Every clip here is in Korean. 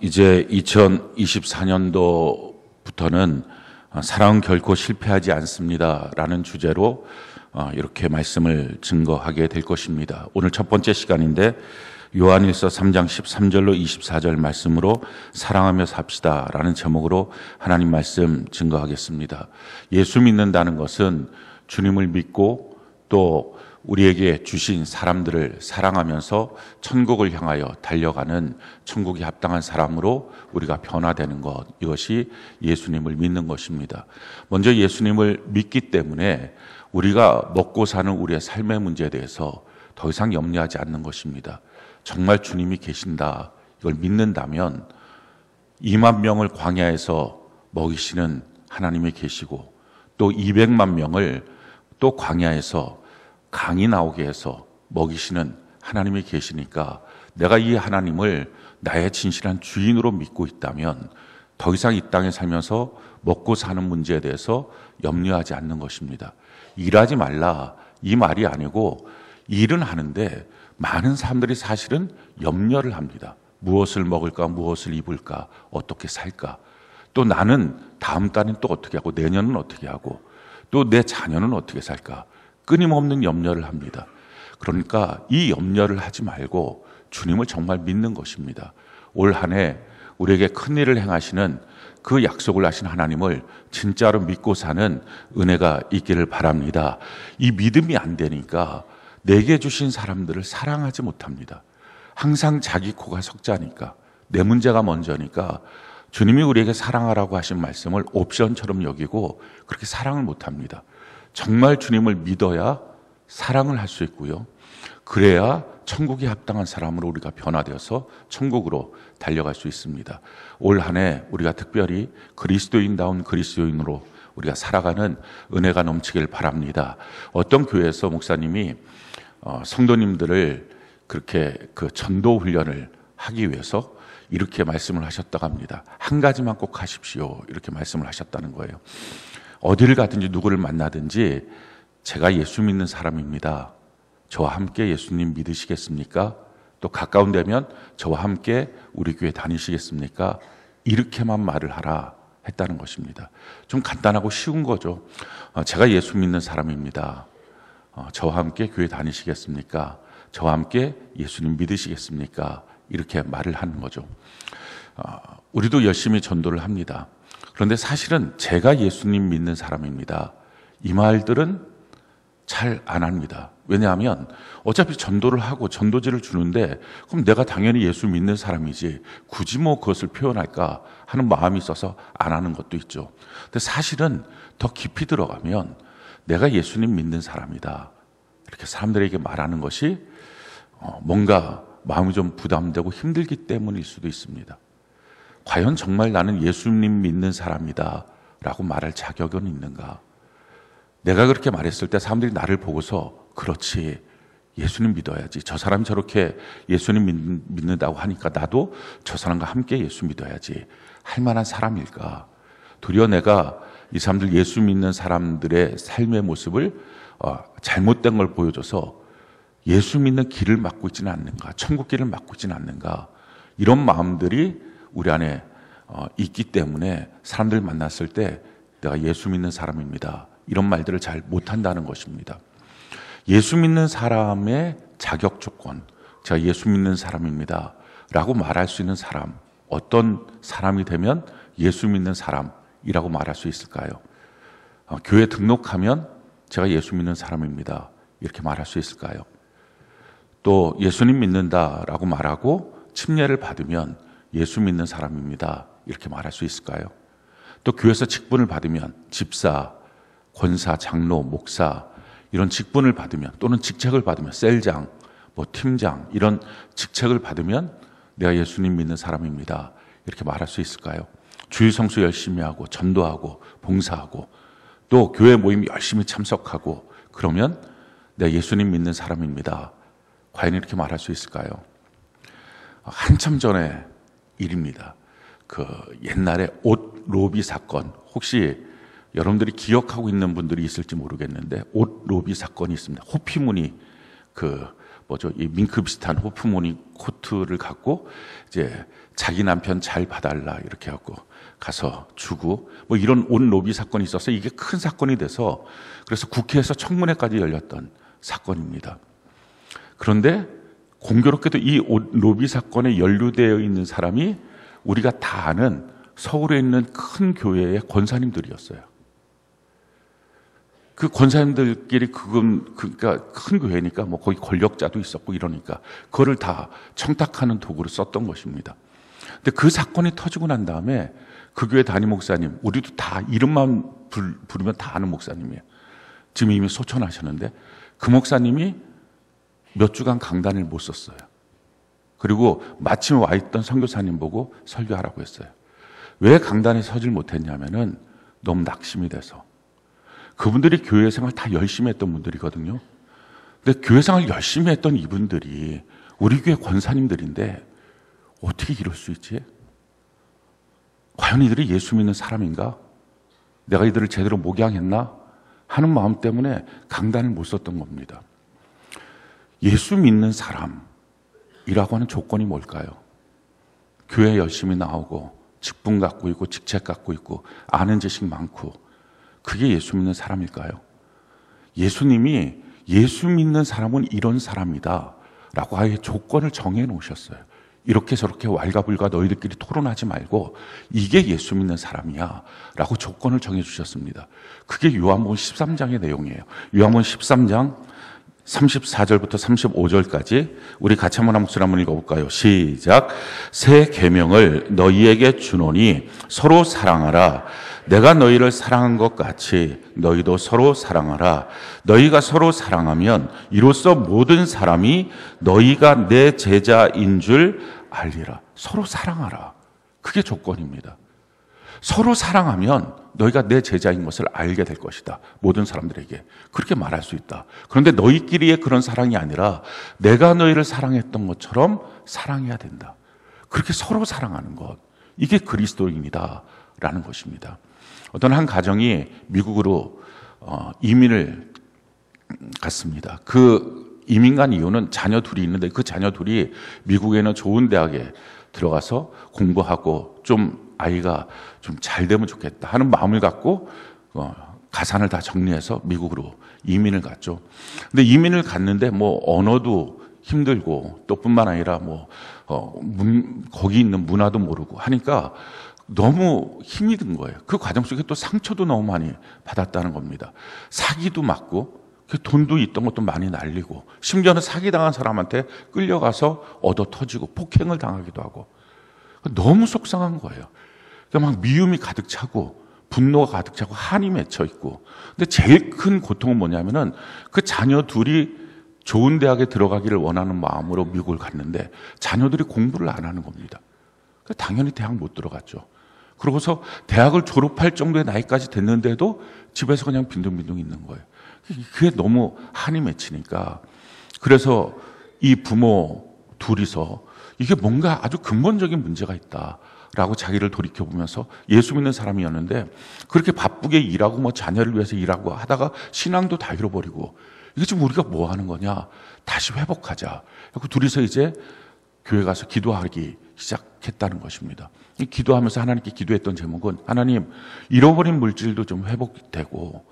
이제 2024년도부터는 사랑은 결코 실패하지 않습니다라는 주제로 이렇게 말씀을 증거하게 될 것입니다. 오늘 첫 번째 시간인데 요한일서 3장 13절로 24절 말씀으로 사랑하며 삽시다라는 제목으로 하나님 말씀 증거하겠습니다. 예수 믿는다는 것은 주님을 믿고 또 우리에게 주신 사람들을 사랑하면서 천국을 향하여 달려가는 천국에 합당한 사람으로 우리가 변화되는 것, 이것이 예수님을 믿는 것입니다. 먼저 예수님을 믿기 때문에 우리가 먹고 사는 우리의 삶의 문제에 대해서 더 이상 염려하지 않는 것입니다. 정말 주님이 계신다, 이걸 믿는다면 2만 명을 광야에서 먹이시는 하나님이 계시고 또 200만 명을 또 광야에서 강이 나오게 해서 먹이시는 하나님이 계시니까 내가 이 하나님을 나의 진실한 주인으로 믿고 있다면 더 이상 이 땅에 살면서 먹고 사는 문제에 대해서 염려하지 않는 것입니다. 일하지 말라, 이 말이 아니고 일은 하는데 많은 사람들이 사실은 염려를 합니다. 무엇을 먹을까, 무엇을 입을까, 어떻게 살까, 또 나는 다음 달엔 또 어떻게 하고 내년은 어떻게 하고 또 내 자녀는 어떻게 살까, 끊임없는 염려를 합니다. 그러니까 이 염려를 하지 말고 주님을 정말 믿는 것입니다. 올 한 해 우리에게 큰 일을 행하시는 그 약속을 하신 하나님을 진짜로 믿고 사는 은혜가 있기를 바랍니다. 이 믿음이 안 되니까 내게 주신 사람들을 사랑하지 못합니다. 항상 자기 코가 석자니까, 내 문제가 먼저니까 주님이 우리에게 사랑하라고 하신 말씀을 옵션처럼 여기고 그렇게 사랑을 못합니다. 정말 주님을 믿어야 사랑을 할 수 있고요, 그래야 천국에 합당한 사람으로 우리가 변화되어서 천국으로 달려갈 수 있습니다. 올 한 해 우리가 특별히 그리스도인다운 그리스도인으로 우리가 살아가는 은혜가 넘치길 바랍니다. 어떤 교회에서 목사님이 성도님들을 그렇게 그 전도 훈련을 하기 위해서 이렇게 말씀을 하셨다고 합니다. 한 가지만 꼭 하십시오, 이렇게 말씀을 하셨다는 거예요. 어디를 가든지 누구를 만나든지 제가 예수 믿는 사람입니다, 저와 함께 예수님 믿으시겠습니까? 또 가까운 데면 저와 함께 우리 교회 다니시겠습니까? 이렇게만 말을 하라 했다는 것입니다. 좀 간단하고 쉬운 거죠. 제가 예수 믿는 사람입니다, 저와 함께 교회 다니시겠습니까? 저와 함께 예수님 믿으시겠습니까? 이렇게 말을 하는 거죠. 우리도 열심히 전도를 합니다. 그런데 사실은 제가 예수님 믿는 사람입니다, 이 말들은 잘 안 합니다. 왜냐하면 어차피 전도를 하고 전도지를 주는데 그럼 내가 당연히 예수 믿는 사람이지 굳이 그것을 표현할까 하는 마음이 있어서 안 하는 것도 있죠. 근데 사실은 더 깊이 들어가면 내가 예수님 믿는 사람이다, 이렇게 사람들에게 말하는 것이 뭔가 마음이 좀 부담되고 힘들기 때문일 수도 있습니다. 과연 정말 나는 예수님 믿는 사람이다 라고 말할 자격은 있는가? 내가 그렇게 말했을 때 사람들이 나를 보고서 그렇지, 예수님 믿어야지, 저 사람이 저렇게 예수님 믿는다고 하니까 나도 저 사람과 함께 예수 믿어야지 할 만한 사람일까? 도리어 내가 이 사람들, 예수 믿는 사람들의 삶의 모습을 잘못된 걸 보여줘서 예수 믿는 길을 막고 있지는 않는가, 천국 길을 막고 있지는 않는가, 이런 마음들이 우리 안에 있기 때문에 사람들 만났을 때 내가 예수 믿는 사람입니다, 이런 말들을 잘 못한다는 것입니다. 예수 믿는 사람의 자격 조건, 제가 예수 믿는 사람입니다 라고 말할 수 있는 사람, 어떤 사람이 되면 예수 믿는 사람이라고 말할 수 있을까요? 교회 등록하면 제가 예수 믿는 사람입니다, 이렇게 말할 수 있을까요? 또 예수님 믿는다라고 말하고 침례를 받으면 예수 믿는 사람입니다, 이렇게 말할 수 있을까요? 또 교회에서 직분을 받으면 집사, 권사, 장로, 목사 이런 직분을 받으면, 또는 직책을 받으면 셀장, 팀장 이런 직책을 받으면 내가 예수님 믿는 사람입니다, 이렇게 말할 수 있을까요? 주일 성수 열심히 하고 전도하고 봉사하고 또 교회 모임 열심히 참석하고 그러면 내가 예수님 믿는 사람입니다, 과연 이렇게 말할 수 있을까요? 한참 전의 일입니다. 그 옛날에 옷 로비 사건, 혹시 여러분들이 기억하고 있는 분들이 있을지 모르겠는데 옷 로비 사건이 있습니다. 호피무늬 이 밍크 비슷한 호프무늬 코트를 갖고 이제 자기 남편 잘 봐달라 이렇게 하고 가서 주고 이런 옷 로비 사건이 있어서 이게 큰 사건이 돼서 그래서 국회에서 청문회까지 열렸던 사건입니다. 그런데 공교롭게도 이 옷 로비 사건에 연루되어 있는 사람이 우리가 다 아는 서울에 있는 큰 교회의 권사님들이었어요. 그 권사님들끼리 그러니까 큰 교회니까 거기 권력자도 있었고 이러니까 그거를 다 청탁하는 도구로 썼던 것입니다. 근데 그 사건이 터지고 난 다음에 그 교회 담임 목사님, 우리도 다 이름만 부르면 다 아는 목사님이에요. 지금 이미 소천하셨는데 그 목사님이 몇 주간 강단을 못 썼어요. 그리고 마침 와 있던 선교사님 보고 설교하라고 했어요. 왜 강단에 서질 못했냐면은 너무 낙심이 돼서. 그분들이 교회 생활 다 열심히 했던 분들이거든요. 근데 교회 생활 열심히 했던 이분들이 우리 교회 권사님들인데 어떻게 이럴 수 있지? 과연 이들이 예수 믿는 사람인가? 내가 이들을 제대로 목양했나? 하는 마음 때문에 강단을 못 썼던 겁니다. 예수 믿는 사람이라고 하는 조건이 뭘까요? 교회 열심히 나오고 직분 갖고 있고 직책 갖고 있고 아는 지식 많고 그게 예수 믿는 사람일까요? 예수님이 예수 믿는 사람은 이런 사람이다 라고 아예 조건을 정해 놓으셨어요. 이렇게 저렇게 왈가불가 너희들끼리 토론하지 말고 이게 예수 믿는 사람이야 라고 조건을 정해 주셨습니다. 그게 요한복음 13장의 내용이에요. 요한복음 13장 34절부터 35절까지 우리 같이 한번 목소리 한번 읽어볼까요? 시작. 새 계명을 너희에게 주노니 서로 사랑하라. 내가 너희를 사랑한 것 같이 너희도 서로 사랑하라. 너희가 서로 사랑하면 이로써 모든 사람이 너희가 내 제자인 줄 알리라. 서로 사랑하라. 그게 조건입니다. 서로 사랑하면 너희가 내 제자인 것을 알게 될 것이다. 모든 사람들에게 그렇게 말할 수 있다. 그런데 너희끼리의 그런 사랑이 아니라 내가 너희를 사랑했던 것처럼 사랑해야 된다. 그렇게 서로 사랑하는 것, 이게 그리스도인이다 라는 것입니다. 어떤 한 가정이 미국으로 이민을 갔습니다. 그 이민 간 이유는 자녀 둘이 있는데 그 자녀 둘이 미국에는 좋은 대학에 들어가서 공부하고 좀 아이가 좀 잘 되면 좋겠다 하는 마음을 갖고 가산을 다 정리해서 미국으로 이민을 갔죠. 근데 이민을 갔는데 언어도 힘들고 또 뿐만 아니라 거기 있는 문화도 모르고 하니까 너무 힘이 든 거예요. 그 과정 속에 또 상처도 너무 많이 받았다는 겁니다. 사기도 맞고 돈도 있던 것도 많이 날리고 심지어는 사기당한 사람한테 끌려가서 얻어 터지고 폭행을 당하기도 하고 너무 속상한 거예요. 그러니까 막 미움이 가득 차고 분노가 가득 차고 한이 맺혀 있고 근데 제일 큰 고통은 뭐냐면은 그 자녀 둘이 좋은 대학에 들어가기를 원하는 마음으로 미국을 갔는데 자녀들이 공부를 안 하는 겁니다. 당연히 대학 못 들어갔죠. 그러고서 대학을 졸업할 정도의 나이까지 됐는데도 집에서 그냥 빈둥빈둥 있는 거예요. 그게 너무 한이 맺히니까 그래서 이 부모 둘이서 이게 뭔가 아주 근본적인 문제가 있다라고 자기를 돌이켜보면서 예수 믿는 사람이었는데 그렇게 바쁘게 일하고 자녀를 위해서 일하고 하다가 신앙도 다 잃어버리고 이게 지금 우리가 뭐 하는 거냐? 다시 회복하자. 그리고 둘이서 이제 교회 가서 기도하기 시작했다는 것입니다. 기도하면서 하나님께 기도했던 제목은 하나님 잃어버린 물질도 좀 회복되고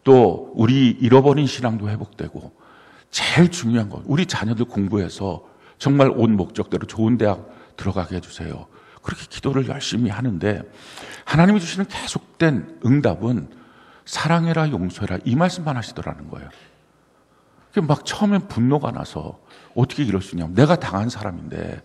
또 우리 잃어버린 신앙도 회복되고 제일 중요한 건 우리 자녀들 공부해서 정말 온 목적대로 좋은 대학 들어가게 해주세요. 그렇게 기도를 열심히 하는데 하나님이 주시는 계속된 응답은 사랑해라 용서해라 이 말씀만 하시더라는 거예요. 막 처음엔 분노가 나서 어떻게 이럴 수 있냐고 내가 당한 사람인데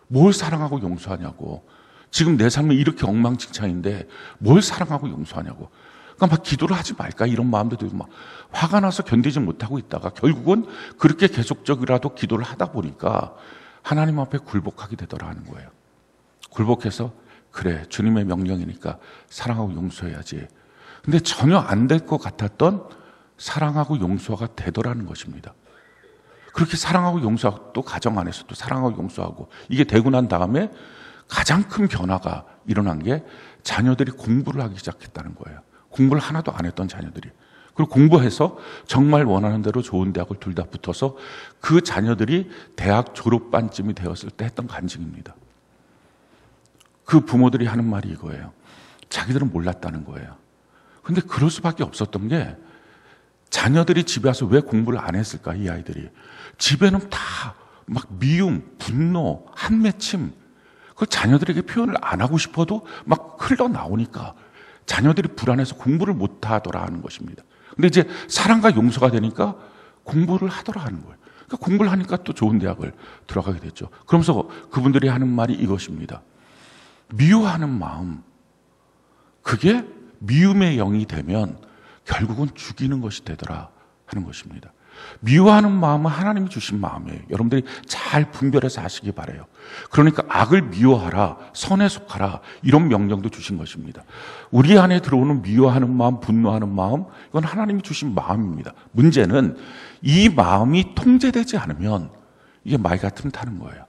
뭘 사랑하고 용서하냐고 지금 내 삶은 이렇게 엉망진창인데 뭘 사랑하고 용서하냐고 그러니까 막 기도를 하지 말까 이런 마음도 들고 막 화가 나서 견디지 못하고 있다가 결국은 그렇게 계속적이라도 기도를 하다 보니까 하나님 앞에 굴복하게 되더라는 거예요. 굴복해서 그래 주님의 명령이니까 사랑하고 용서해야지. 근데 전혀 안 될 것 같았던 사랑하고 용서가 되더라는 것입니다. 그렇게 사랑하고 용서하고 또 가정 안에서 또 사랑하고 용서하고 이게 되고 난 다음에 가장 큰 변화가 일어난 게 자녀들이 공부를 하기 시작했다는 거예요. 공부를 하나도 안 했던 자녀들이. 그리고 공부해서 정말 원하는 대로 좋은 대학을 둘 다 붙어서 그 자녀들이 대학 졸업반쯤이 되었을 때 했던 간증입니다. 그 부모들이 하는 말이 이거예요. 자기들은 몰랐다는 거예요. 근데 그럴 수밖에 없었던 게 자녀들이 집에 와서 왜 공부를 안 했을까, 이 아이들이. 집에는 다 막 미움, 분노, 한맺힘, 그걸 자녀들에게 표현을 안 하고 싶어도 막 흘러나오니까 자녀들이 불안해서 공부를 못 하더라 하는 것입니다. 근데 이제 사랑과 용서가 되니까 공부를 하더라 하는 거예요. 그러니까 공부를 하니까 또 좋은 대학을 들어가게 됐죠. 그러면서 그분들이 하는 말이 이것입니다. 미워하는 마음, 그게 미움의 영이 되면 결국은 죽이는 것이 되더라 하는 것입니다. 미워하는 마음은 하나님이 주신 마음이에요. 여러분들이 잘 분별해서 아시기 바라요. 그러니까 악을 미워하라, 선에 속하라, 이런 명령도 주신 것입니다. 우리 안에 들어오는 미워하는 마음, 분노하는 마음, 이건 하나님이 주신 마음입니다. 문제는 이 마음이 통제되지 않으면 이게 말 같으면 타는 거예요.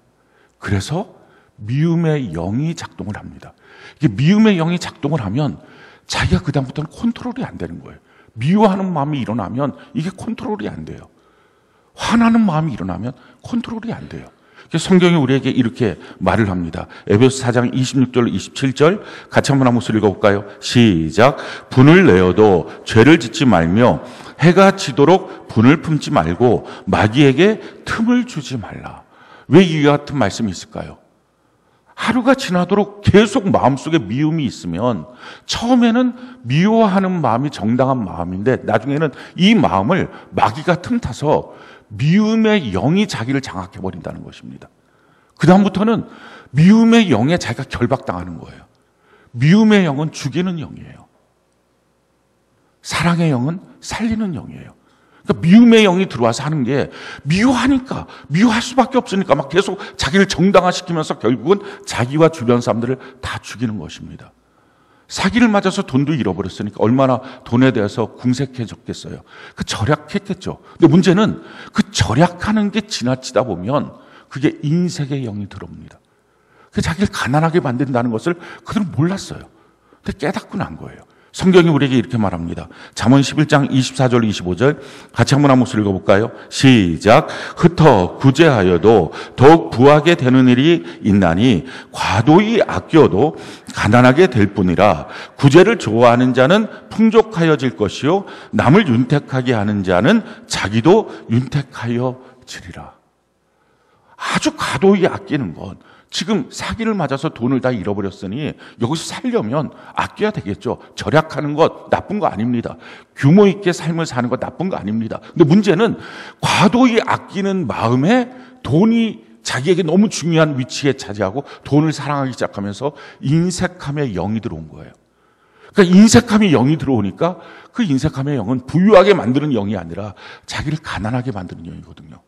그래서 미움의 영이 작동을 합니다. 이게 미움의 영이 작동을 하면 자기가 그다음부터는 컨트롤이 안 되는 거예요. 미워하는 마음이 일어나면 이게 컨트롤이 안 돼요. 화나는 마음이 일어나면 컨트롤이 안 돼요. 성경이 우리에게 이렇게 말을 합니다. 에베소 4장 26절 27절 같이 한번 읽어볼까요? 시작. 분을 내어도 죄를 짓지 말며 해가 지도록 분을 품지 말고 마귀에게 틈을 주지 말라. 왜 이 같은 말씀이 있을까요? 하루가 지나도록 계속 마음속에 미움이 있으면 처음에는 미워하는 마음이 정당한 마음인데 나중에는 이 마음을 마귀가 틈타서 미움의 영이 자기를 장악해버린다는 것입니다. 그 다음부터는 미움의 영에 자기가 결박당하는 거예요. 미움의 영은 죽이는 영이에요. 사랑의 영은 살리는 영이에요. 그러니까 미움의 영이 들어와서 하는 게 미워하니까, 미워할 수밖에 없으니까 막 계속 자기를 정당화시키면서 결국은 자기와 주변 사람들을 다 죽이는 것입니다. 사기를 맞아서 돈도 잃어버렸으니까 얼마나 돈에 대해서 궁색해졌겠어요. 그 절약했겠죠. 근데 문제는 그 절약하는 게 지나치다 보면 그게 인색의 영이 들어옵니다. 그 자기를 가난하게 만든다는 것을 그들은 몰랐어요. 근데 깨닫고 난 거예요. 성경이 우리에게 이렇게 말합니다. 잠언 11장 24절 25절 같이 한번 읽어볼까요? 시작. 흩어 구제하여도 더욱 부하게 되는 일이 있나니 과도히 아껴도 가난하게 될 뿐이라. 구제를 좋아하는 자는 풍족하여질 것이요 남을 윤택하게 하는 자는 자기도 윤택하여 지리라. 아주 과도히 아끼는 것. 지금 사기를 맞아서 돈을 다 잃어버렸으니 여기서 살려면 아껴야 되겠죠. 절약하는 것 나쁜 거 아닙니다. 규모 있게 삶을 사는 것 나쁜 거 아닙니다. 근데 문제는 과도히 아끼는 마음에 돈이 자기에게 너무 중요한 위치에 차지하고 돈을 사랑하기 시작하면서 인색함의 영이 들어온 거예요. 그러니까 인색함의 영이 들어오니까 그 인색함의 영은 부유하게 만드는 영이 아니라 자기를 가난하게 만드는 영이거든요.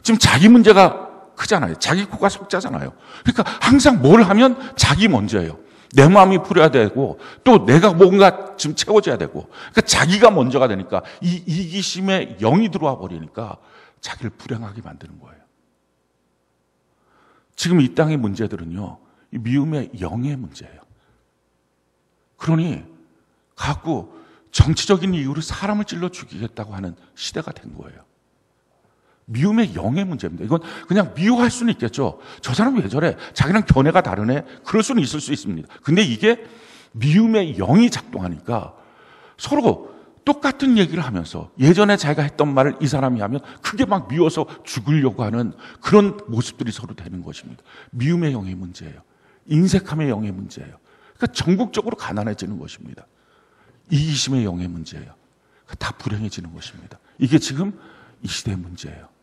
지금 자기 문제가 크잖아요. 자기 코가 속자잖아요. 그러니까 항상 뭘 하면 자기 먼저예요. 내 마음이 풀어야 되고 또 내가 뭔가 좀 채워져야 되고 그러니까 자기가 먼저가 되니까 이 이기심의 영이 들어와 버리니까 자기를 불행하게 만드는 거예요. 지금 이 땅의 문제들은요. 이 미움의 영의 문제예요. 그러니 갖고 정치적인 이유로 사람을 찔러 죽이겠다고 하는 시대가 된 거예요. 미움의 영의 문제입니다. 이건 그냥 미워할 수는 있겠죠. 저 사람 왜 저래? 자기랑 견해가 다르네? 그럴 수는 있을 수 있습니다. 근데 이게 미움의 영이 작동하니까 서로 똑같은 얘기를 하면서 예전에 자기가 했던 말을 이 사람이 하면 그게 막 미워서 죽으려고 하는 그런 모습들이 서로 되는 것입니다. 미움의 영의 문제예요. 인색함의 영의 문제예요. 그러니까 전국적으로 가난해지는 것입니다. 이기심의 영의 문제예요. 다 불행해지는 것입니다. 이게 지금 이 시대의 문제예요.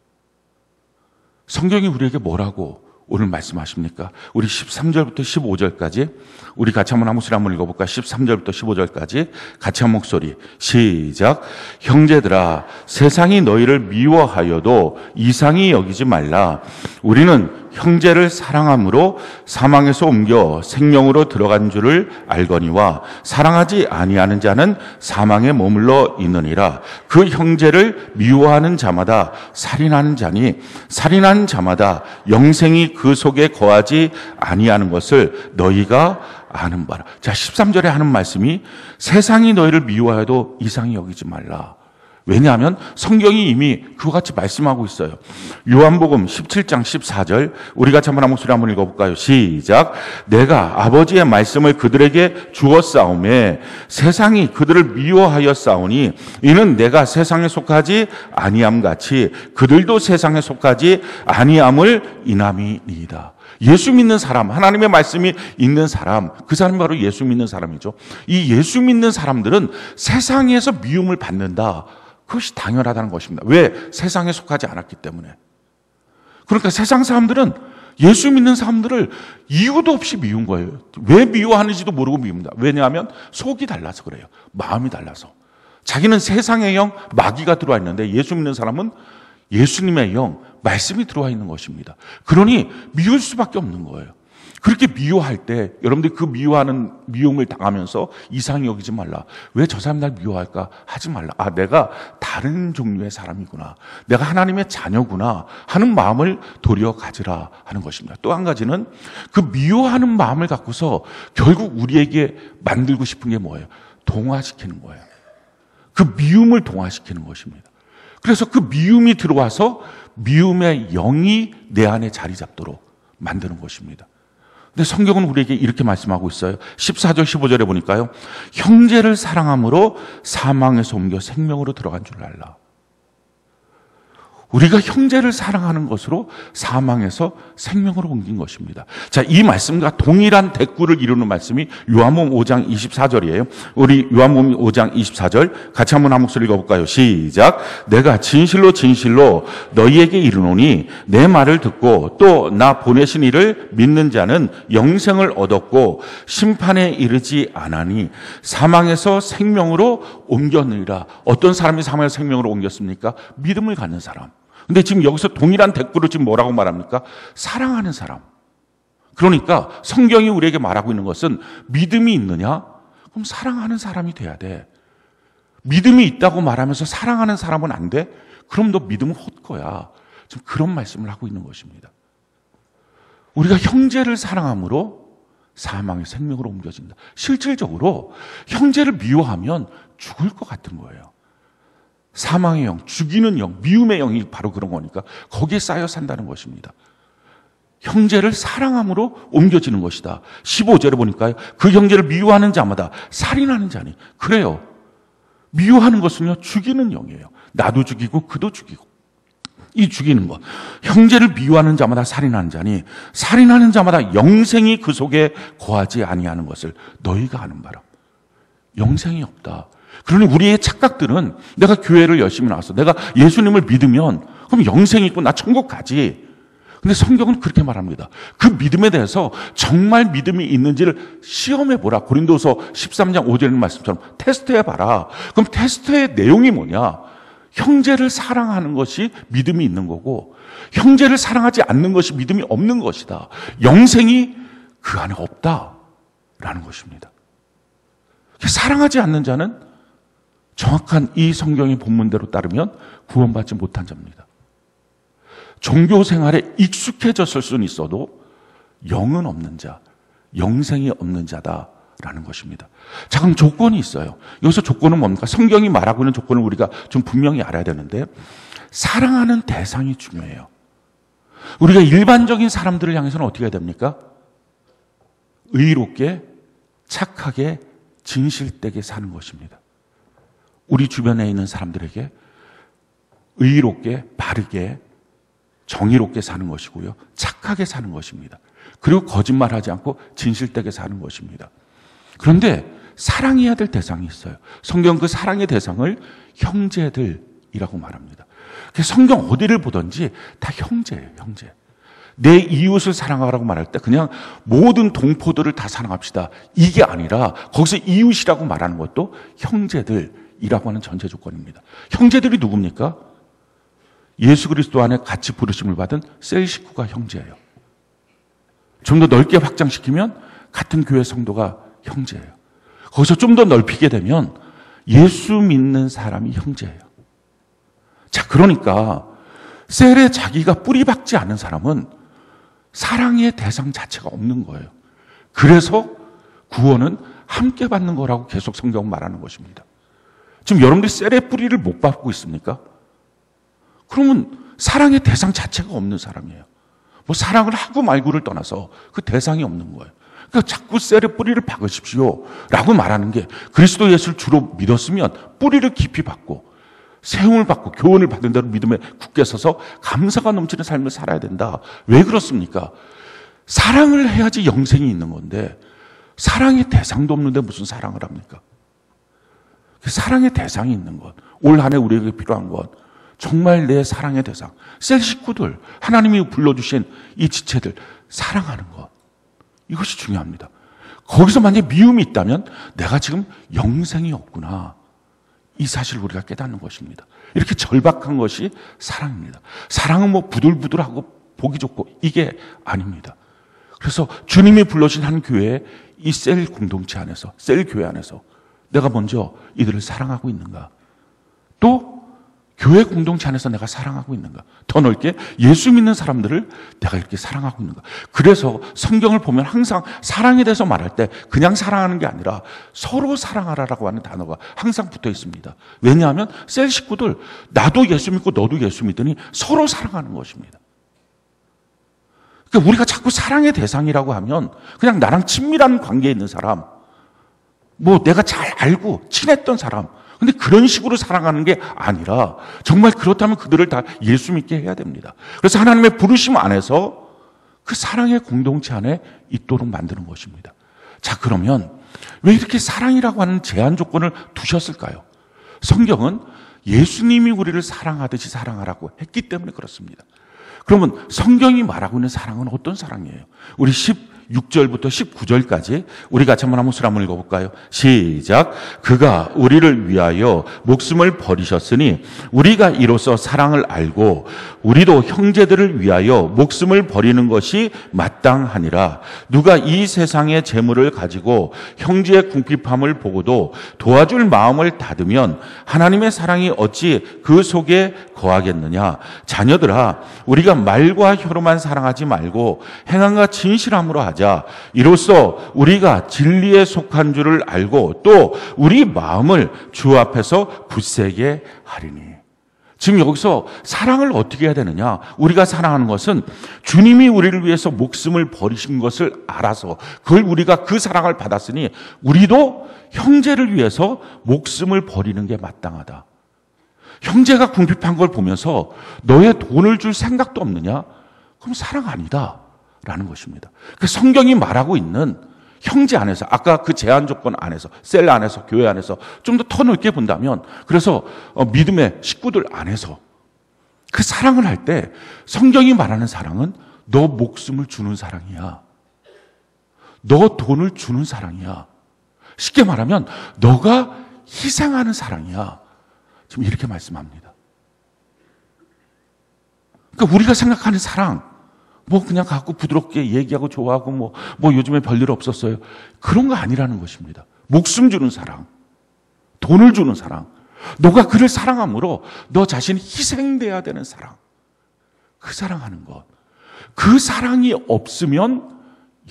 성경이 우리에게 뭐라고 오늘 말씀하십니까? 우리 13절부터 15절까지 우리 같이 한번 읽어볼까요? 13절부터 15절까지 같이 한 목소리 시작. 형제들아 세상이 너희를 미워하여도 이상히 여기지 말라. 우리는 형제를 사랑함으로 사망에서 옮겨 생명으로 들어간 줄을 알거니와 사랑하지 아니하는 자는 사망에 머물러 있느니라. 그 형제를 미워하는 자마다 살인하는 자니 살인하는 자마다 영생이 그 속에 거하지 아니하는 것을 너희가 아는 바라. 자, 13절에 하는 말씀이 세상이 너희를 미워해도 이상히 여기지 말라. 왜냐하면 성경이 이미 그와 같이 말씀하고 있어요. 요한복음 17장 14절 우리 같이 한번 목소리 한번 읽어볼까요? 시작. 내가 아버지의 말씀을 그들에게 주었사오매 세상이 그들을 미워하였사오니 이는 내가 세상에 속하지 아니함 같이 그들도 세상에 속하지 아니함을 인함이니이다. 예수 믿는 사람, 하나님의 말씀이 있는 사람, 그 사람이 바로 예수 믿는 사람이죠. 이 예수 믿는 사람들은 세상에서 미움을 받는다. 그것이 당연하다는 것입니다. 왜? 세상에 속하지 않았기 때문에. 그러니까 세상 사람들은 예수 믿는 사람들을 이유도 없이 미운 거예요. 왜 미워하는지도 모르고 미웁니다. 왜냐하면 속이 달라서 그래요. 마음이 달라서. 자기는 세상의 영, 마귀가 들어와 있는데 예수 믿는 사람은 예수님의 영, 말씀이 들어와 있는 것입니다. 그러니 미울 수밖에 없는 거예요. 그렇게 미워할 때 여러분들이 그 미워하는 미움을 당하면서 이상히 여기지 말라. 왜 저 사람 날 미워할까? 하지 말라. 아, 내가 다른 종류의 사람이구나. 내가 하나님의 자녀구나 하는 마음을 도리어 가지라 하는 것입니다. 또 한 가지는 그 미워하는 마음을 갖고서 결국 우리에게 만들고 싶은 게 뭐예요? 동화시키는 거예요. 그 미움을 동화시키는 것입니다. 그래서 그 미움이 들어와서 미움의 영이 내 안에 자리 잡도록 만드는 것입니다. 근데 성경은 우리에게 이렇게 말씀하고 있어요. 14절 15절에 보니까요. 형제를 사랑함으로 사망에서 옮겨 생명으로 들어간 줄 알라. 우리가 형제를 사랑하는 것으로 사망에서 생명으로 옮긴 것입니다. 자, 이 말씀과 동일한 대꾸를 이루는 말씀이 요한복음 5장 24절이에요. 우리 요한복음 5장 24절 같이 한번 한 목소리 읽어볼까요? 시작. 내가 진실로 진실로 너희에게 이르노니 내 말을 듣고 또 나 보내신 이를 믿는 자는 영생을 얻었고 심판에 이르지 않으니 사망에서 생명으로 옮겼느니라. 어떤 사람이 사망에서 생명으로 옮겼습니까? 믿음을 갖는 사람. 근데 지금 여기서 동일한 대꾸를 지금 뭐라고 말합니까? 사랑하는 사람. 그러니까 성경이 우리에게 말하고 있는 것은 믿음이 있느냐? 그럼 사랑하는 사람이 돼야 돼. 믿음이 있다고 말하면서 사랑하는 사람은 안 돼? 그럼 너 믿음은 헛거야. 지금 그런 말씀을 하고 있는 것입니다. 우리가 형제를 사랑함으로 사망의 생명으로 옮겨진다. 실질적으로 형제를 미워하면 죽을 것 같은 거예요. 사망의 영, 죽이는 영, 미움의 영이 바로 그런 거니까 거기에 쌓여 산다는 것입니다. 형제를 사랑함으로 옮겨지는 것이다. 15절에 보니까요. 그 형제를 미워하는 자마다 살인하는 자니. 그래요. 미워하는 것은요. 죽이는 영이에요. 나도 죽이고 그도 죽이고. 이 죽이는 것. 형제를 미워하는 자마다 살인하는 자니 살인하는 자마다 영생이 그 속에 거하지 아니하는 것을 너희가 아는 바라. 영생이 없다. 그러니 우리의 착각들은 내가 교회를 열심히 나와서 내가 예수님을 믿으면 그럼 영생이 있고 나 천국 가지. 근데 성경은 그렇게 말합니다. 그 믿음에 대해서 정말 믿음이 있는지를 시험해보라. 고린도서 13장 5절에 있는 말씀처럼 테스트해봐라. 그럼 테스트의 내용이 뭐냐? 형제를 사랑하는 것이 믿음이 있는 거고 형제를 사랑하지 않는 것이 믿음이 없는 것이다. 영생이 그 안에 없다라는 것입니다. 사랑하지 않는 자는 정확한 이 성경의 본문대로 따르면 구원받지 못한 자입니다. 종교 생활에 익숙해졌을 수는 있어도 영은 없는 자, 영생이 없는 자다라는 것입니다. 자, 그럼 조건이 있어요. 여기서 조건은 뭡니까? 성경이 말하고 있는 조건을 우리가 좀 분명히 알아야 되는데 사랑하는 대상이 중요해요. 우리가 일반적인 사람들을 향해서는 어떻게 해야 됩니까? 의롭게, 착하게, 진실되게 사는 것입니다. 우리 주변에 있는 사람들에게 의롭게, 바르게, 정의롭게 사는 것이고요. 착하게 사는 것입니다. 그리고 거짓말하지 않고 진실되게 사는 것입니다. 그런데 사랑해야 될 대상이 있어요. 성경 그 사랑의 대상을 형제들이라고 말합니다. 성경 어디를 보든지 다 형제예요. 형제. 내 이웃을 사랑하라고 말할 때 그냥 모든 동포들을 다 사랑합시다. 이게 아니라 거기서 이웃이라고 말하는 것도 형제들이라고 하는 전제 조건입니다. 형제들이 누굽니까? 예수 그리스도 안에 같이 부르심을 받은 셀 식구가 형제예요. 좀 더 넓게 확장시키면 같은 교회 성도가 형제예요. 거기서 좀 더 넓히게 되면 예수 믿는 사람이 형제예요. 자, 그러니까 셀에 자기가 뿌리 박지 않은 사람은 사랑의 대상 자체가 없는 거예요. 그래서 구원은 함께 받는 거라고 계속 성경은 말하는 것입니다. 지금 여러분들이 셀의 뿌리를 못 받고 있습니까? 그러면 사랑의 대상 자체가 없는 사람이에요. 뭐 사랑을 하고 말고를 떠나서 그 대상이 없는 거예요. 그러니까 자꾸 셀의 뿌리를 박으십시오 라고 말하는 게, 그리스도 예수를 주로 믿었으면 뿌리를 깊이 받고 세움을 받고 교훈을 받은 대로 믿음에 굳게 서서 감사가 넘치는 삶을 살아야 된다. 왜 그렇습니까? 사랑을 해야지 영생이 있는 건데 사랑의 대상도 없는데 무슨 사랑을 합니까? 사랑의 대상이 있는 것, 올 한 해 우리에게 필요한 것, 정말 내 사랑의 대상, 셀 식구들, 하나님이 불러주신 이 지체들 사랑하는 것, 이것이 중요합니다. 거기서 만약에 미움이 있다면 내가 지금 영생이 없구나, 이 사실을 우리가 깨닫는 것입니다. 이렇게 절박한 것이 사랑입니다. 사랑은 뭐 부들부들하고 보기 좋고 이게 아닙니다. 그래서 주님이 불러신 한 교회의 이 셀 공동체 안에서, 셀 교회 안에서 내가 먼저 이들을 사랑하고 있는가? 또 교회 공동체 안에서 내가 사랑하고 있는가? 더 넓게 예수 믿는 사람들을 내가 이렇게 사랑하고 있는가? 그래서 성경을 보면 항상 사랑에 대해서 말할 때 그냥 사랑하는 게 아니라 서로 사랑하라라고 하는 단어가 항상 붙어 있습니다. 왜냐하면 셀 식구들, 나도 예수 믿고 너도 예수 믿으니 서로 사랑하는 것입니다. 그러니까 우리가 자꾸 사랑의 대상이라고 하면 그냥 나랑 친밀한 관계에 있는 사람, 뭐 내가 잘 알고 친했던 사람, 근데 그런 식으로 사랑하는 게 아니라 정말 그렇다면 그들을 다 예수 믿게 해야 됩니다. 그래서 하나님의 부르심 안에서 그 사랑의 공동체 안에 있도록 만드는 것입니다. 자, 그러면 왜 이렇게 사랑이라고 하는 제한 조건을 두셨을까요? 성경은 예수님이 우리를 사랑하듯이 사랑하라고 했기 때문에 그렇습니다. 그러면 성경이 말하고 있는 사랑은 어떤 사랑이에요? 우리 16절부터 19절까지 우리 같이 한번 한 술 읽어볼까요? 시작. 그가 우리를 위하여 목숨을 버리셨으니 우리가 이로써 사랑을 알고 우리도 형제들을 위하여 목숨을 버리는 것이 마땅하니라. 누가 이 세상의 재물을 가지고 형제의 궁핍함을 보고도 도와줄 마음을 닫으면 하나님의 사랑이 어찌 그 속에 거하겠느냐. 자녀들아, 우리가 말과 혀로만 사랑하지 말고 행함과 진실함으로 하자. 이로써 우리가 진리에 속한 줄을 알고 또 우리 마음을 주 앞에서 굳세게 하리니. 지금 여기서 사랑을 어떻게 해야 되느냐? 우리가 사랑하는 것은 주님이 우리를 위해서 목숨을 버리신 것을 알아서 그걸 우리가 그 사랑을 받았으니 우리도 형제를 위해서 목숨을 버리는 게 마땅하다. 형제가 궁핍한 걸 보면서 너의 돈을 줄 생각도 없느냐? 그럼 사랑 아니다 라는 것입니다. 그 성경이 말하고 있는 형제 안에서, 아까 그 제한 조건 안에서, 셀 안에서, 교회 안에서 좀 더 넓게 본다면, 그래서 믿음의 식구들 안에서 그 사랑을 할 때 성경이 말하는 사랑은 너 목숨을 주는 사랑이야. 너 돈을 주는 사랑이야. 쉽게 말하면 너가 희생하는 사랑이야. 지금 이렇게 말씀합니다. 그러니까 우리가 생각하는 사랑, 뭐 그냥 갖고 부드럽게 얘기하고 좋아하고 뭐 요즘에 별일 없었어요. 그런 거 아니라는 것입니다. 목숨 주는 사랑, 돈을 주는 사랑, 너가 그를 사랑함으로 너 자신이 희생돼야 되는 사랑, 그 사랑하는 것. 그 사랑이 없으면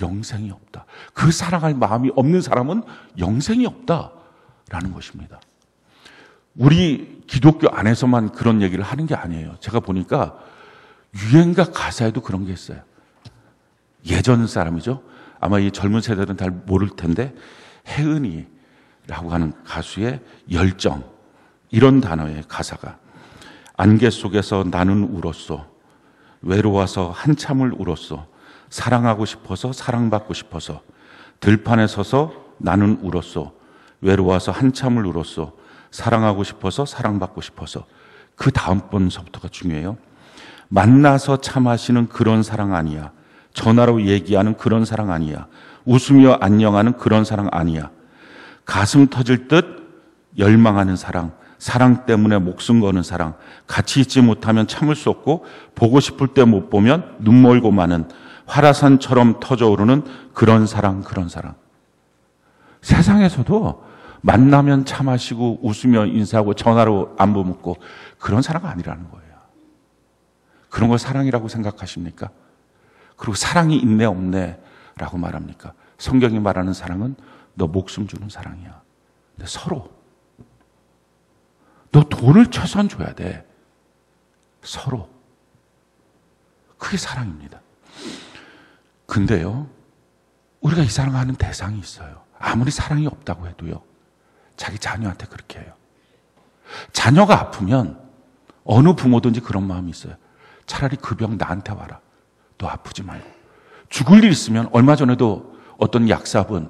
영생이 없다. 그 사랑할 마음이 없는 사람은 영생이 없다라는 것입니다. 우리 기독교 안에서만 그런 얘기를 하는 게 아니에요. 제가 보니까 유행가 가사에도 그런 게 있어요. 예전 사람이죠. 아마 이 젊은 세대들은 잘 모를 텐데 혜은이라고 하는 가수의 열정, 이런 단어의 가사가 안개 속에서 나는 울었소. 외로워서 한참을 울었소. 사랑하고 싶어서 사랑받고 싶어서 들판에 서서 나는 울었소. 외로워서 한참을 울었소. 사랑하고 싶어서 사랑받고 싶어서. 그 다음 번서부터가 중요해요. 만나서 차 마시는 그런 사랑 아니야. 전화로 얘기하는 그런 사랑 아니야. 웃으며 안녕하는 그런 사랑 아니야. 가슴 터질 듯 열망하는 사랑, 사랑 때문에 목숨 거는 사랑, 같이 있지 못하면 참을 수 없고 보고 싶을 때 못 보면 눈 멀고 마는 화라산처럼 터져오르는 그런 사랑, 그런 사랑. 세상에서도 만나면 차 마시고 웃으며 인사하고 전화로 안부 묻고 그런 사랑 아니라는 거예요. 그런 걸 사랑이라고 생각하십니까? 그리고 사랑이 있네 없네 라고 말합니까? 성경이 말하는 사랑은 너 목숨 주는 사랑이야. 근데 서로 너 돈을 최소한 줘야 돼. 서로. 그게 사랑입니다. 근데요, 우리가 이 사랑하는 대상이 있어요. 아무리 사랑이 없다고 해도요, 자기 자녀한테 그렇게 해요. 자녀가 아프면 어느 부모든지 그런 마음이 있어요. 차라리 그 병 나한테 와라. 너 아프지 말고. 죽을 일 있으면 얼마 전에도 어떤 약사분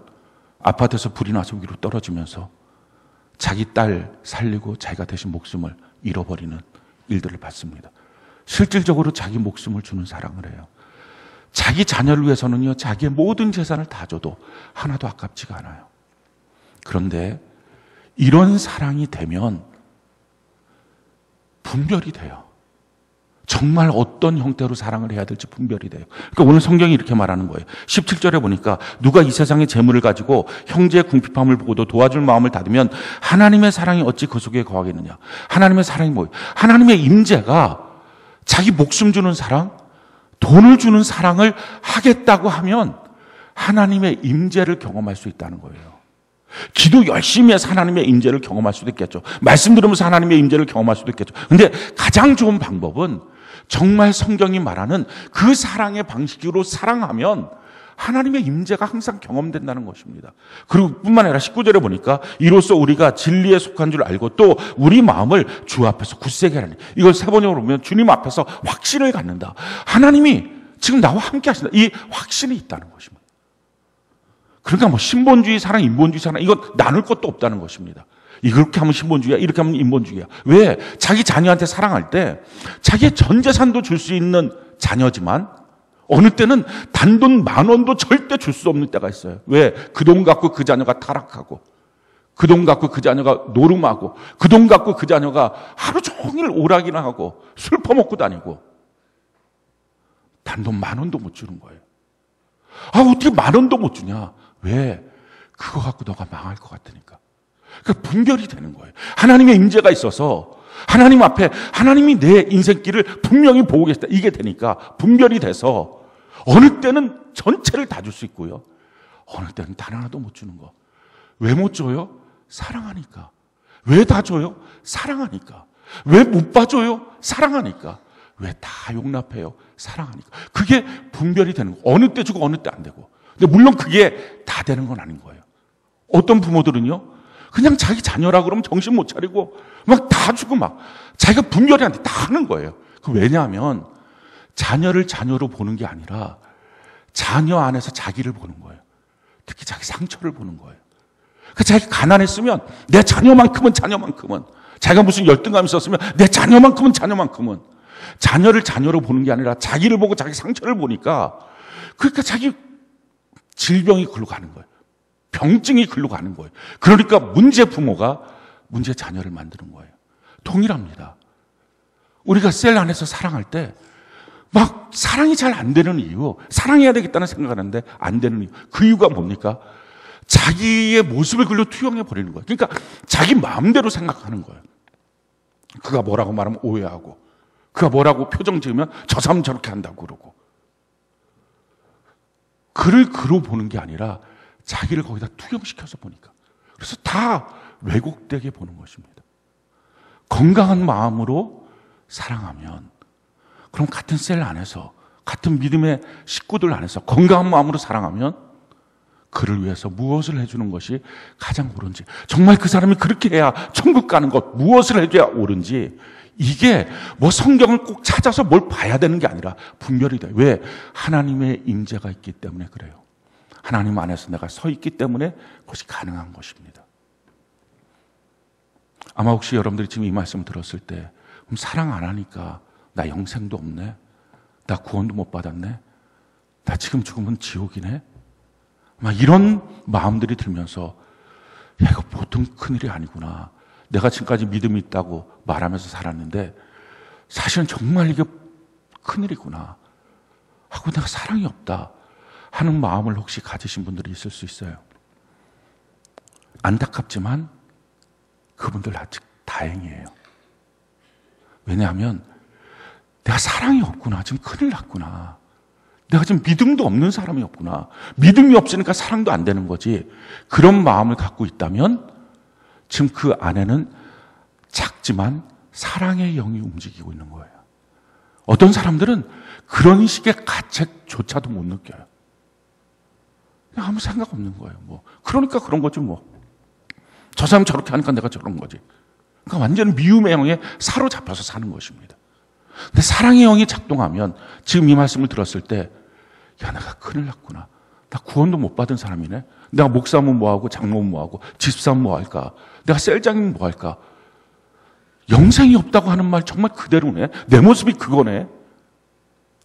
아파트에서 불이 나서 위로 떨어지면서 자기 딸 살리고 자기가 대신 목숨을 잃어버리는 일들을 봤습니다. 실질적으로 자기 목숨을 주는 사랑을 해요. 자기 자녀를 위해서는요, 자기의 모든 재산을 다 줘도 하나도 아깝지가 않아요. 그런데 이런 사랑이 되면 분별이 돼요. 정말 어떤 형태로 사랑을 해야 될지 분별이 돼요. 그러니까 오늘 성경이 이렇게 말하는 거예요. 17절에 보니까 누가 이 세상의 재물을 가지고 형제의 궁핍함을 보고도 도와줄 마음을 닫으면 하나님의 사랑이 어찌 그 속에 거하겠느냐. 하나님의 사랑이 뭐예요? 하나님의 임재가 자기 목숨 주는 사랑, 돈을 주는 사랑을 하겠다고 하면 하나님의 임재를 경험할 수 있다는 거예요. 기도 열심히 해서 하나님의 임재를 경험할 수도 있겠죠. 말씀 들으면서 하나님의 임재를 경험할 수도 있겠죠. 근데 가장 좋은 방법은 정말 성경이 말하는 그 사랑의 방식으로 사랑하면 하나님의 임재가 항상 경험된다는 것입니다. 그리고 뿐만 아니라 19절에 보니까 이로써 우리가 진리에 속한 줄 알고 또 우리 마음을 주 앞에서 굳세게 하라니. 이걸 세 번역으로 보면 주님 앞에서 확신을 갖는다. 하나님이 지금 나와 함께 하신다. 이 확신이 있다는 것입니다. 그러니까 뭐 신본주의 사랑, 인본주의 사랑 이건 나눌 것도 없다는 것입니다. 이렇게 하면 신본주의야, 이렇게 하면 인본주의야. 왜? 자기 자녀한테 사랑할 때 자기의 전 재산도 줄 수 있는 자녀지만 어느 때는 단돈 10,000원도 절대 줄 수 없는 때가 있어요. 왜? 그 돈 갖고 그 자녀가 타락하고 그 돈 갖고 그 자녀가 노름하고 그 돈 갖고 그 자녀가 하루 종일 오락이나 하고 술 퍼먹고 다니고 단돈 10,000원도 못 주는 거예요. 아, 어떻게 10,000원도 못 주냐? 왜? 그거 갖고 너가 망할 것 같으니까. 그러니까 분별이 되는 거예요. 하나님의 임재가 있어서 하나님 앞에 하나님이 내 인생길을 분명히 보고 계시다. 이게 되니까 분별이 돼서 어느 때는 전체를 다 줄 수 있고요. 어느 때는 단 하나도 못 주는 거. 왜 못 줘요? 사랑하니까. 왜 다 줘요? 사랑하니까. 왜 못 봐줘요? 사랑하니까. 왜 다 용납해요? 사랑하니까. 그게 분별이 되는 거. 어느 때 주고 어느 때 안 되고. 근데 물론 그게 다 되는 건 아닌 거예요. 어떤 부모들은요, 그냥 자기 자녀라 그러면 정신 못 차리고 막 다 주고 막 자기가 분별이 안 돼. 다 하는 거예요. 그 왜냐하면 자녀를 자녀로 보는 게 아니라 자녀 안에서 자기를 보는 거예요. 특히 자기 상처를 보는 거예요. 그 자기 가난했으면 내 자녀만큼은 자기가 무슨 열등감이 있었으면 내 자녀만큼은 자녀를 자녀로 보는 게 아니라 자기를 보고 자기 상처를 보니까 그러니까 자기 질병이 글로 가는 거예요. 병증이 글로 가는 거예요. 그러니까 문제 부모가 문제 자녀를 만드는 거예요. 동일합니다. 우리가 셀 안에서 사랑할 때 막 사랑이 잘 안 되는 이유, 사랑해야 되겠다는 생각을 하는데 안 되는 이유. 그 이유가 뭡니까? 자기의 모습을 글로 투영해 버리는 거예요. 그러니까 자기 마음대로 생각하는 거예요. 그가 뭐라고 말하면 오해하고, 그가 뭐라고 표정 지으면 저 사람 저렇게 한다고 그러고. 그를 그로 보는 게 아니라 자기를 거기다 투영시켜서 보니까. 그래서 다 왜곡되게 보는 것입니다. 건강한 마음으로 사랑하면, 그럼 같은 셀 안에서, 같은 믿음의 식구들 안에서 건강한 마음으로 사랑하면 그를 위해서 무엇을 해주는 것이 가장 옳은지, 정말 그 사람이 그렇게 해야 천국 가는 것, 무엇을 해줘야 옳은지, 이게 뭐 성경을 꼭 찾아서 뭘 봐야 되는 게 아니라 분별이 돼요. 왜? 하나님의 임재가 있기 때문에 그래요. 하나님 안에서 내가 서 있기 때문에 그것이 가능한 것입니다. 아마 혹시 여러분들이 지금 이 말씀을 들었을 때, 그럼 사랑 안 하니까 나 영생도 없네, 나 구원도 못 받았네, 나 지금 죽으면 지옥이네, 막 이런 마음들이 들면서 야, 이거 보통 큰일이 아니구나. 내가 지금까지 믿음이 있다고 말하면서 살았는데 사실은 정말 이게 큰일이구나. 하고 내가 사랑이 없다 하는 마음을 혹시 가지신 분들이 있을 수 있어요. 안타깝지만 그분들 아직 다행이에요. 왜냐하면 내가 사랑이 없구나. 지금 큰일 났구나. 내가 지금 믿음도 없는 사람이 없구나. 믿음이 없으니까 사랑도 안 되는 거지. 그런 마음을 갖고 있다면 지금 그 안에는 작지만 사랑의 영이 움직이고 있는 거예요. 어떤 사람들은 그런 식의 가책조차도 못 느껴요. 그냥 아무 생각 없는 거예요. 그러니까 그런 거지 뭐. 저 사람 저렇게 하니까 내가 저런 거지. 그러니까 완전 미움의 영에 사로잡혀서 사는 것입니다. 근데 사랑의 영이 작동하면 지금 이 말씀을 들었을 때 야, 내가 큰일 났구나. 나 구원도 못 받은 사람이네. 내가 목사면 뭐하고 장로면 뭐하고 집사면 뭐할까. 내가 셀장이면 뭐할까. 영생이 없다고 하는 말 정말 그대로네. 내 모습이 그거네.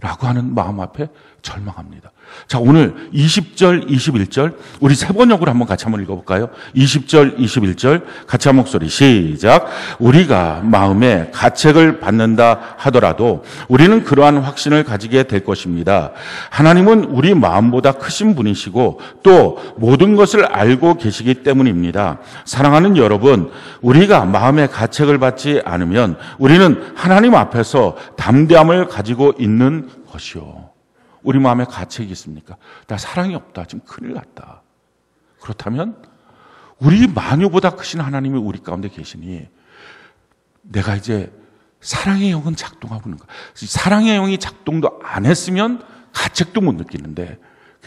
라고 하는 마음 앞에 절망합니다. 자, 오늘 20절, 21절 우리 세 번역으로 같이 한번 읽어볼까요? 20절, 21절 같이 한 목소리 시작. 우리가 마음에 가책을 받는다 하더라도 우리는 그러한 확신을 가지게 될 것입니다. 하나님은 우리 마음보다 크신 분이시고 또 모든 것을 알고 계시기 때문입니다. 사랑하는 여러분, 우리가 마음에 가책을 받지 않으면 우리는 하나님 앞에서 담대함을 가지고 있는 것이요. 우리 마음에 가책이 있습니까? 나 사랑이 없다. 지금 큰일 났다. 그렇다면 우리 마녀보다 크신 하나님이 우리 가운데 계시니 내가 이제 사랑의 영은 작동하고 있는 거야. 사랑의 영이 작동도 안 했으면 가책도 못 느끼는데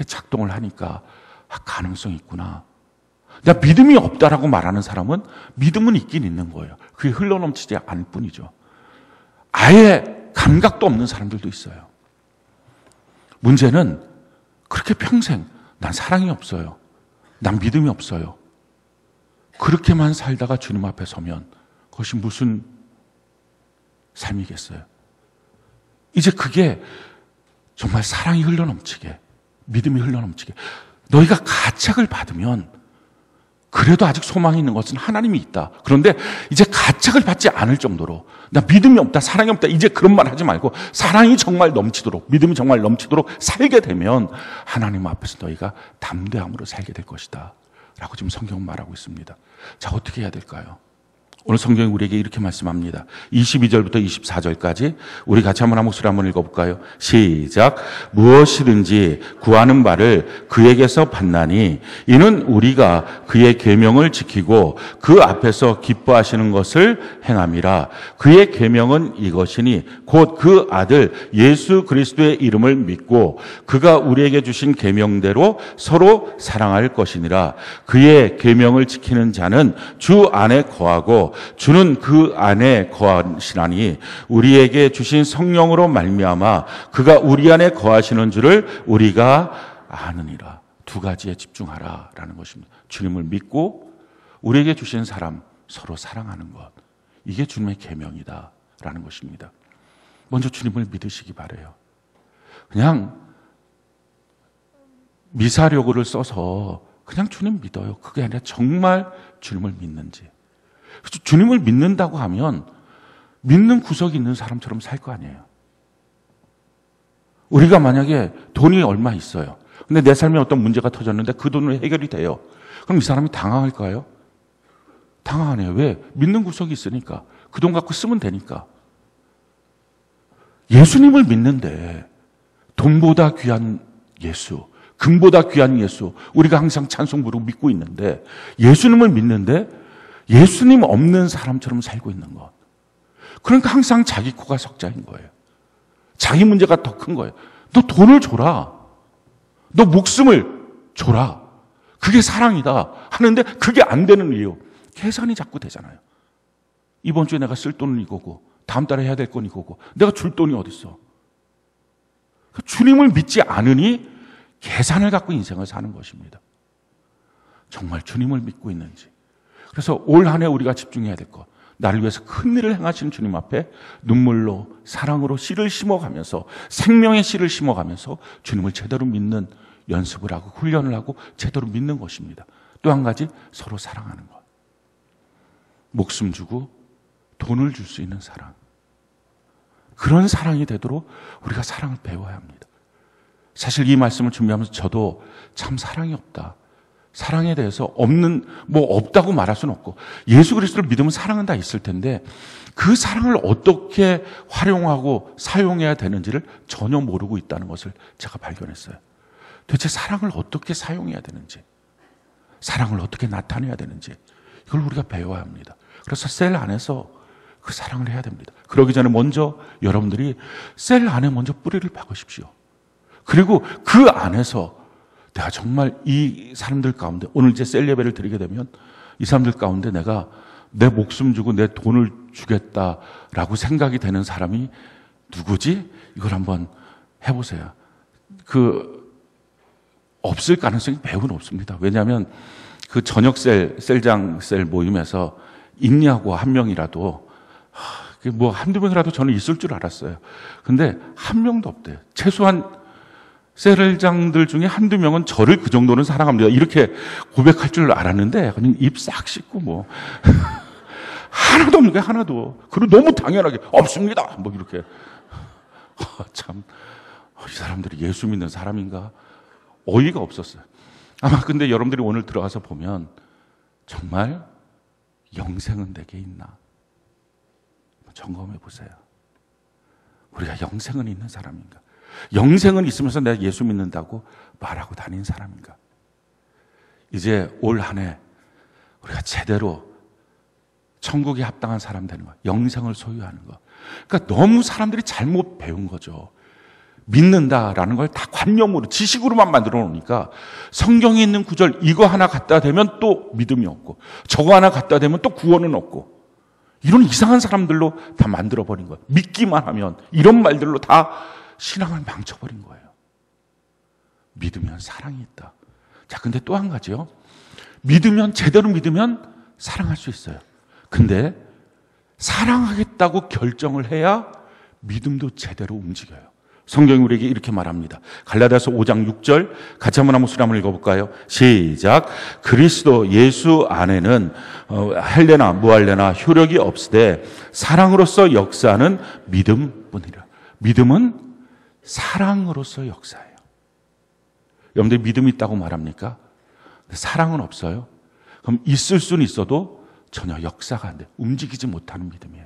작동을 하니까 가능성이 있구나. 내가 믿음이 없다라고 말하는 사람은 믿음은 있긴 있는 거예요. 그게 흘러넘치지 않을 뿐이죠. 아예 감각도 없는 사람들도 있어요. 문제는 그렇게 평생 난 사랑이 없어요. 난 믿음이 없어요. 그렇게만 살다가 주님 앞에 서면 그것이 무슨 삶이겠어요? 이제 그게 정말 사랑이 흘러넘치게, 믿음이 흘러넘치게. 너희가 가책을 받으면 그래도 아직 소망이 있는 것은 하나님이 있다. 그런데 이제 가책을 받지 않을 정도로 나 믿음이 없다, 사랑이 없다, 이제 그런 말 하지 말고 사랑이 정말 넘치도록, 믿음이 정말 넘치도록 살게 되면 하나님 앞에서 너희가 담대함으로 살게 될 것이다 라고 지금 성경은 말하고 있습니다. 자, 어떻게 해야 될까요? 오늘 성경이 우리에게 이렇게 말씀합니다. 22절부터 24절까지 우리 같이 한번 한 목소리 한번 읽어볼까요? 시작. 무엇이든지 구하는 바를 그에게서 받나니 이는 우리가 그의 계명을 지키고 그 앞에서 기뻐하시는 것을 행함이라. 그의 계명은 이것이니 곧 그 아들 예수 그리스도의 이름을 믿고 그가 우리에게 주신 계명대로 서로 사랑할 것이니라. 그의 계명을 지키는 자는 주 안에 거하고 주는 그 안에 거하시나니 우리에게 주신 성령으로 말미암아 그가 우리 안에 거하시는 줄을 우리가 아느니라. 두 가지에 집중하라라는 것입니다. 주님을 믿고 우리에게 주신 사람 서로 사랑하는 것. 이게 주님의 계명이다라는 것입니다. 먼저 주님을 믿으시기 바라요. 그냥 미사여구를 써서 그냥 주님 믿어요. 그게 아니라 정말 주님을 믿는지. 주님을 믿는다고 하면 믿는 구석이 있는 사람처럼 살 거 아니에요. 우리가 만약에 돈이 얼마 있어요. 근데 내 삶에 어떤 문제가 터졌는데 그 돈으로 해결이 돼요. 그럼 이 사람이 당황할까요? 당황하네요. 왜? 믿는 구석이 있으니까. 그 돈 갖고 쓰면 되니까. 예수님을 믿는데 돈보다 귀한 예수, 금보다 귀한 예수, 우리가 항상 찬송 부르고 믿고 있는데 예수님을 믿는데 예수님 없는 사람처럼 살고 있는 것. 그러니까 항상 자기 코가 석자인 거예요. 자기 문제가 더 큰 거예요. 너 돈을 줘라. 너 목숨을 줘라. 그게 사랑이다 하는데 그게 안 되는 이유. 계산이 자꾸 되잖아요. 이번 주에 내가 쓸 돈은 이거고 다음 달에 해야 될 건 이거고 내가 줄 돈이 어디 있어. 주님을 믿지 않으니 계산을 갖고 인생을 사는 것입니다. 정말 주님을 믿고 있는지. 그래서 올 한 해 우리가 집중해야 될 것. 나를 위해서 큰 일을 행하시는 주님 앞에 눈물로 사랑으로 씨를 심어가면서 생명의 씨를 심어가면서 주님을 제대로 믿는 연습을 하고 훈련을 하고 제대로 믿는 것입니다. 또 한 가지 서로 사랑하는 것. 목숨 주고 돈을 줄 수 있는 사랑. 그런 사랑이 되도록 우리가 사랑을 배워야 합니다. 사실 이 말씀을 준비하면서 저도 참 사랑이 없다. 사랑에 대해서 없다고 말할 수는 없고, 예수 그리스도를 믿으면 사랑은 다 있을 텐데, 그 사랑을 어떻게 활용하고 사용해야 되는지를 전혀 모르고 있다는 것을 제가 발견했어요. 도대체 사랑을 어떻게 사용해야 되는지, 사랑을 어떻게 나타내야 되는지, 이걸 우리가 배워야 합니다. 그래서 셀 안에서 그 사랑을 해야 됩니다. 그러기 전에 먼저 여러분들이 셀 안에 먼저 뿌리를 박으십시오. 그리고 그 안에서 내가 정말 이 사람들 가운데, 오늘 이제 셀 예배를 드리게 되면 이 사람들 가운데 내가 내 목숨 주고 내 돈을 주겠다라고 생각이 되는 사람이 누구지? 이걸 한번 해보세요. 없을 가능성이 매우 높습니다. 왜냐하면 그 저녁 셀장 모임에서 있냐고 한 명이라도, 한두 명이라도 저는 있을 줄 알았어요. 근데 한 명도 없대요. 최소한 셀장들 중에 한두 명은 저를 그 정도는 사랑합니다, 이렇게 고백할 줄 알았는데, 그냥 입 싹 씻고 하나도 없는 거예요, 하나도. 그리고 너무 당연하게, 없습니다! 이렇게. 참, 이 사람들이 예수 믿는 사람인가? 어이가 없었어요. 아마 근데 여러분들이 오늘 들어가서 보면, 정말 영생은 내게 있나? 점검해 보세요. 우리가 영생은 있는 사람인가? 영생은 있으면서 내가 예수 믿는다고 말하고 다닌 사람인가? 이제 올 한 해 우리가 제대로 천국에 합당한 사람 되는 거, 영생을 소유하는 거. 그러니까 너무 사람들이 잘못 배운 거죠. 믿는다라는 걸 다 관념으로, 지식으로만 만들어 놓으니까 성경에 있는 구절 이거 하나 갖다 대면 또 믿음이 없고, 저거 하나 갖다 대면 또 구원은 없고, 이런 이상한 사람들로 다 만들어버린 거예요. 믿기만 하면, 이런 말들로 다 신앙을 망쳐버린 거예요. 믿으면 사랑이 있다. 자, 근데 또 한 가지요. 제대로 믿으면 사랑할 수 있어요. 근데 사랑하겠다고 결정을 해야 믿음도 제대로 움직여요. 성경이 우리에게 이렇게 말합니다. 갈라디아서 5장 6절 같이 한번 목소리 읽어볼까요? 시작. 그리스도 예수 안에는 할례나 무할례나 효력이 없으되 사랑으로서 역사하는 믿음뿐이라. 믿음은 사랑으로서 역사예요. 여러분들 믿음이 있다고 말합니까? 사랑은 없어요? 그럼 있을 수는 있어도 전혀 역사가 안 돼요. 움직이지 못하는 믿음이에요.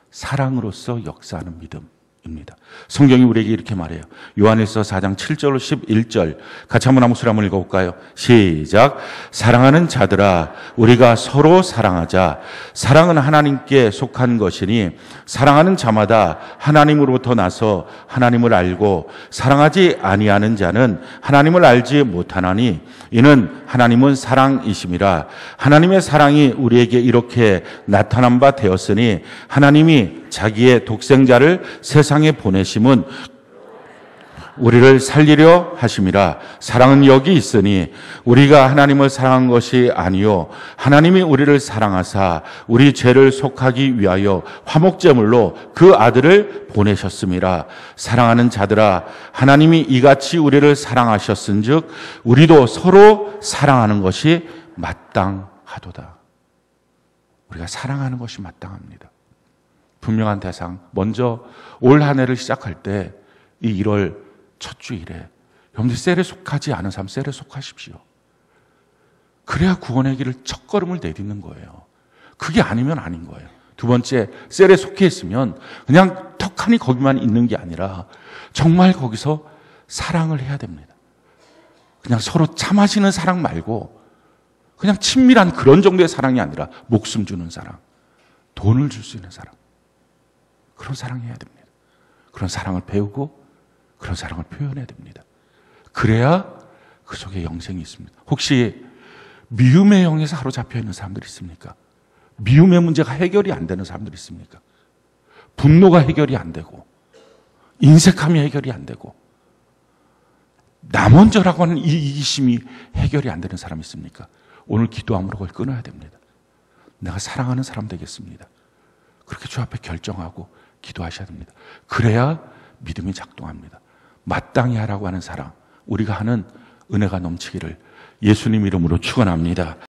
사랑으로서 역사하는 믿음입니다. 성경이 우리에게 이렇게 말해요. 요한일서 4장 7절 11절 같이 한번 목소리 한번 읽어볼까요? 시작. 사랑하는 자들아 우리가 서로 사랑하자. 사랑은 하나님께 속한 것이니 사랑하는 자마다 하나님으로부터 나서 하나님을 알고 사랑하지 아니하는 자는 하나님을 알지 못하나니 이는 하나님은 사랑이심이라. 하나님의 사랑이 우리에게 이렇게 나타난 바 되었으니 하나님이 자기의 독생자를 세상에 보내심은 우리를 살리려 하심이라. 사랑은 여기 있으니 우리가 하나님을 사랑한 것이 아니요 하나님이 우리를 사랑하사 우리 죄를 속하기 위하여 화목제물로 그 아들을 보내셨음이라. 사랑하는 자들아 하나님이 이같이 우리를 사랑하셨은즉 우리도 서로 사랑하는 것이 마땅하도다. 우리가 사랑하는 것이 마땅합니다. 분명한 대상. 먼저 올 한 해를 시작할 때 이 1월 첫 주일에 여러분들 셀에 속하지 않은 사람 셀에 속하십시오. 그래야 구원의 길을 첫걸음을 내딛는 거예요. 그게 아니면 아닌 거예요. 두 번째, 셀에 속해 있으면 그냥 턱하니 거기만 있는 게 아니라 정말 거기서 사랑을 해야 됩니다. 그냥 서로 차 마시는 사랑 말고 그냥 친밀한 그런 정도의 사랑이 아니라 목숨 주는 사랑, 돈을 줄 수 있는 사랑, 그런 사랑해야 됩니다. 그런 사랑을 배우고 그런 사랑을 표현해야 됩니다. 그래야 그 속에 영생이 있습니다. 혹시 미움의 영에 사로잡혀 있는 사람들이 있습니까? 미움의 문제가 해결이 안 되는 사람들이 있습니까? 분노가 해결이 안 되고 인색함이 해결이 안 되고 나 먼저라고 하는 이 이기심이 해결이 안 되는 사람이 있습니까? 오늘 기도함으로 그걸 끊어야 됩니다. 내가 사랑하는 사람 되겠습니다. 그렇게 주 앞에 결정하고 기도하셔야 됩니다. 그래야 믿음이 작동합니다. 마땅히 하라고 하는 사랑, 우리가 하는 은혜가 넘치기를 예수님 이름으로 축원합니다.